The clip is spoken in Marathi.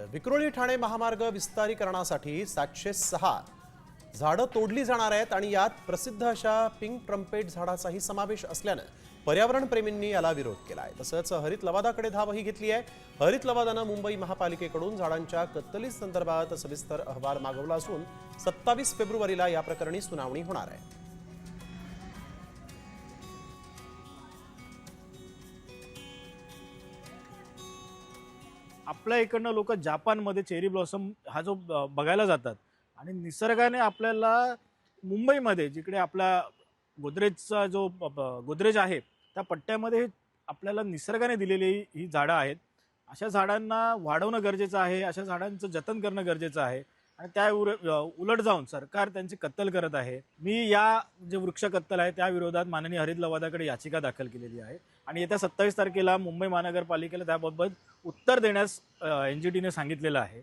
विक्रोळी ठाणे महामार्ग विस्तारीकरणासाठी 706 झाडं तोडली जाणार आहेत आणि यात प्रसिद्ध अशा पिंक ट्रम्पेट झाडाचाही समावेश असल्यानं पर्यावरण प्रेमींनी याला विरोध केला आहे। तसंच हरित लवादाकडे धावही घेतली आहे। हरित लवादानं मुंबई महापालिकेकडून झाडांच्या कत्तली संदर्भात सविस्तर अहवाल मागवला असून 27 फेब्रुवारीला या प्रकरणी सुनावणी होणार आहे। आपल्या इकडनं लोक जापानमध्ये चेरी ब्लॉसम हा जो बघायला जातात आणि निसर्गाने आपल्याला मुंबईमध्ये जिकडे आपला गोदरेजचा जो गोदरेज आहे त्या पट्ट्यामध्ये आपल्याला निसर्गाने दिलेली ही झाडं आहेत। अशा झाडांना वाढवणं गरजेचं आहे, अशा झाडांचं जतन करणं गरजेचं आहे आणि त्या उलट जाऊन सरकार त्यांची कत्तल करत आहे। मी या जे वृक्ष कत्तल आहे त्या विरोधात माननीय हरित लवादाकडे याचिका दाखल केलेली आहे आणि येत्या 27 तारखेला मुंबई महानगरपालिकेला त्याबाबत उत्तर देण्यास NGTने सांगितलेलं आहे।